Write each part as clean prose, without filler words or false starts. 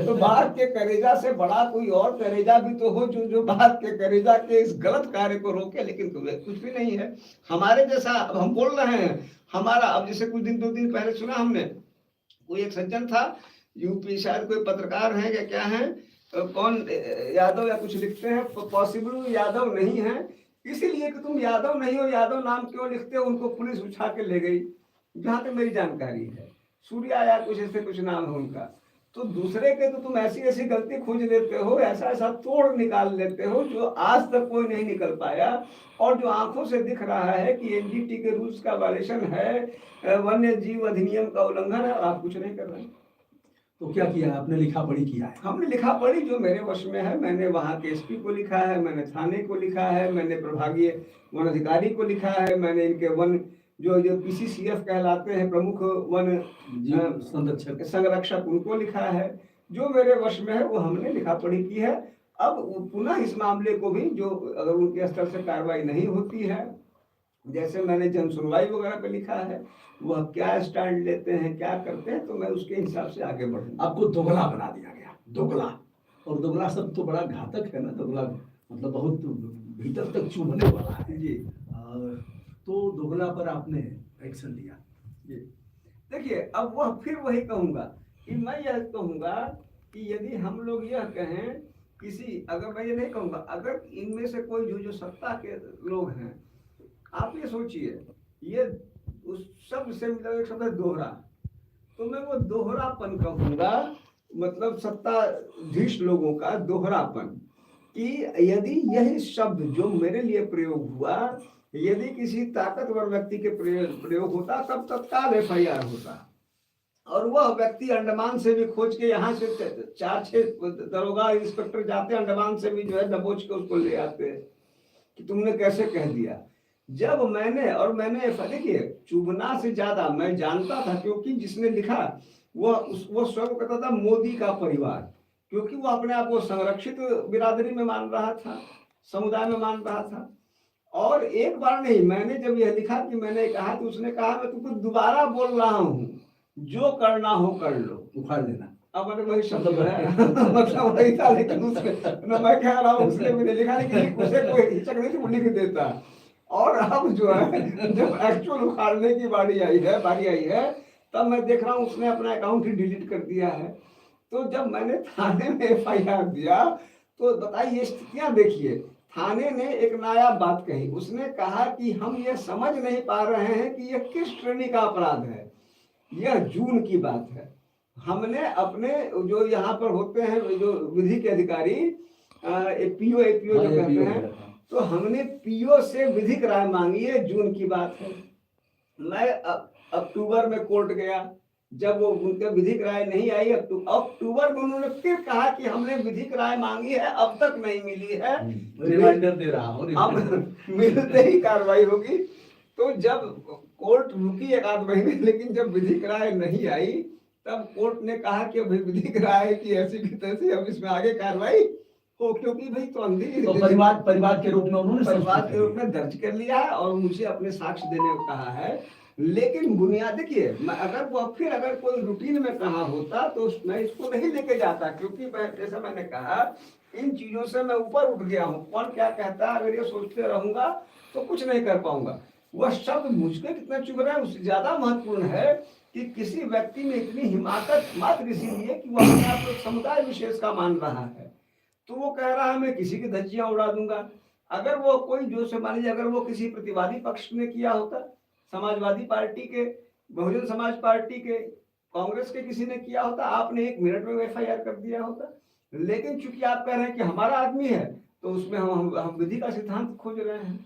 तो भारत के करेजा से बड़ा कोई और करेजा भी तो हो जो भारत के करेजा के इस गलत कार्य को रोके, लेकिन कुछ भी नहीं है हमारे जैसा। अब हम बोल रहे हैं हमारा, अब जैसे कुछ दिन 2 दिन पहले सुना हमने, कोई एक सज्जन था यूपी, शायद कोई पत्रकार है या क्या है, कौन यादव या कुछ लिखते हैं, पॉसिबल यादव नहीं है, इसीलिए कि तुम यादव नहीं हो, यादव नाम क्यों लिखते हो, उनको पुलिस उठा के ले गई, जहां तक मेरी जानकारी है। सूर्या या कुछ ऐसे कुछ नाम है उनका। तो दूसरे के तो तुम ऐसी ऐसी गलती खोज लेते हो, ऐसा ऐसा तोड़ निकाल लेते हो जो आज तक कोई नहीं निकल पाया, और जो आंखों से दिख रहा है कि एनजीटी के रूल्स का वायलेशन है, वन्य जीव अधिनियम का उल्लंघन है, और आप कुछ नहीं कर रहे हैं। तो क्या किया आपने? लिखा पढ़ी किया है? हमने लिखा पढ़ी जो मेरे वश में है, मैंने वहाँ के एसपी को लिखा है, मैंने थाने को लिखा है, मैंने प्रभागीय वन अधिकारी को लिखा है, मैंने इनके वन जो पीसीसीएफ कहलाते हैं प्रमुख वन संरक्षक उनको लिखा है। जो मेरे वश में है वो हमने लिखा पढ़ी की है। अब पुनः इस मामले को भी जो अगर उनके स्तर से कार्रवाई नहीं होती है, जैसे मैंने जन सुनवाई वगैरह पे लिखा है, वह क्या स्टैंड लेते हैं क्या करते हैं, तो मैं उसके हिसाब से आगे बढ़ूंगा। आपको दोगला बना दिया गया, दोगला, और दोगला शब्द तो बड़ा घातक है ना, दोगला मतलब बहुत भीतर तक चुभने वाला है जी। तो दोगला पर आपने एक्शन लिया। जी देखिए, अब वह फिर वही कहूंगा कि मैं यह कहूंगा कि यदि हम लोग यह कहें किसी, अगर मैं ये नहीं कहूंगा, अगर इनमें से कोई जो सत्ता के लोग हैं, आप ये सोचिए, ये उस शब्द से मतलब एक शब्द है दोहरा, तो मैं वो दोहरापन कहूंगा, मतलब सत्ताधीश लोगों का दोहरापन, कि यदि यही शब्द जो मेरे लिए प्रयोग हुआ यदि किसी ताकतवर व्यक्ति के प्रयोग होता तब तत्काल एफआईआर होता, और वह व्यक्ति अंडमान से भी खोज के, यहाँ से 4-6 दरोगा इंस्पेक्टर जाते अंडमान से भी जो है दबोच के उसको ले आते कि तुमने कैसे कह दिया। जब मैंने देखिए, चुभना से ज्यादा मैं जानता था, क्योंकि जिसने लिखा वो स्वयं कहता था मोदी का परिवार, क्योंकि वो अपने आप को संरक्षित बिरादरी में मान रहा था, समुदाय में मान रहा था। और एक बार नहीं, मैंने जब यह लिखा कि मैंने कहा तो उसने कहा मैं तुमको दोबारा बोल रहा हूँ, जो करना हो कर लो, उखाड़ लेना। अब मैंने वही शब्द है मतलब वही था, लेकिन उसमें मैं कह रहा हूँ उसने मैंने लिखा, लेकिन उसे कोई हिचक नहीं थी, वो लिख देता। और अब जो है जब एक्चुअल उखाड़ने की बारी आई है तब मैं देख रहा हूँ उसने अपना अकाउंट ही डिलीट कर दिया है। तो जब मैंने थाने में एफआईआर दिया तो बताइए स्थितियां देखिए, थाने ने एक नायाब बात कही, उसने कहा कि हम ये समझ नहीं पा रहे हैं कि यह किस श्रेणी का अपराध है, यह जून की बात है। हमने अपने जो यहाँ पर होते हैं जो विधि के अधिकारी पीओ जो कहते हैं, तो हमने पीओ से विधिक राय मांगी है, जून की बात है। मैं अक्टूबर में कोर्ट गया, जब वो उनके विधिक राय नहीं आई, अक्टूबर में उन्होंने फिर कहा कि हमने विधिक राय मांगी है, अब तक नहीं मिली है, रिमाइंडर दे रहा हूँ, अब मिलते ही कार्रवाई होगी। तो जब कोर्ट रुकी 1-8 महीने, लेकिन जब विधिक राय नहीं आई तब कोर्ट ने कहा कि अभी विधिक राय की ऐसी की तैसी, अब इसमें आगे कार्रवाई हो, क्योंकि भाई तो अंधी तो परिवार के रूप में उन्होंने परिवार के रूप में दर्ज कर लिया है और मुझे अपने साक्ष्य देने को कहा है। लेकिन बुनियाद देखिए, अगर वो फिर अगर कोई रूटीन में कहा होता तो मैं इसको नहीं लेके जाता, क्योंकि जैसा मैंने कहा इन चीजों से मैं ऊपर उठ गया हूँ। कौन क्या कहता है, अगर ये सोचते रहूंगा तो कुछ नहीं कर पाऊंगा। वह शब्द मुझको कितना चुभ रहा है उससे ज्यादा महत्वपूर्ण है कि किसी व्यक्ति में इतनी हिमाकत मात्र इसीलिए कि वह अपने आप को समुदाय विशेष का मान रहा है, तो वो कह रहा है मैं किसी की धज्जियां उड़ा दूंगा। अगर वो कोई जो से मान लीजिए अगर वो किसी प्रतिवादी पक्ष ने किया होता, समाजवादी पार्टी के, बहुजन समाज पार्टी के, कांग्रेस के किसी ने किया होता, आपने 1 मिनट में एफआईआर कर दिया होता। लेकिन चूंकि आप कह रहे हैं कि हमारा आदमी है, तो उसमें हम विधि का सिद्धांत खोज रहे हैं।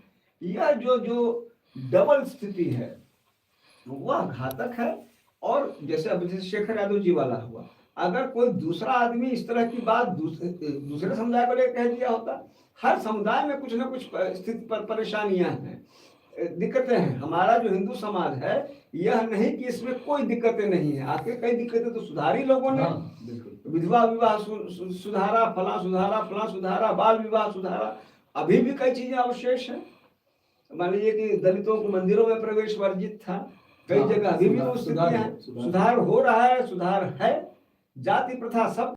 यह जो डबल स्थिति है वह घातक है। और जैसे अब जैसे शेखर यादव जी वाला हुआ, अगर कोई दूसरा आदमी इस तरह की बात दूसरे समुदाय को लेकर कह दिया होता, हर समुदाय में कुछ ना कुछ स्थिति पर परेशानियां हैं, दिक्कतें हैं। हमारा जो हिंदू समाज है यह नहीं कि इसमें कोई दिक्कतें नहीं है, आखिर कई दिक्कतें तो सुधारी लोगों ने, विधवा विवाह सुधारा, फला सुधारा, बाल विवाह सुधारा, अभी भी कई चीजें अवशेष हैं। मान लीजिए कि दलितों को मंदिरों में प्रवेश वर्जित था, कई जगह अभी भी वो स्थितियां हैं, सुधार हो रहा है, सुधार है। जाति प्रथा सब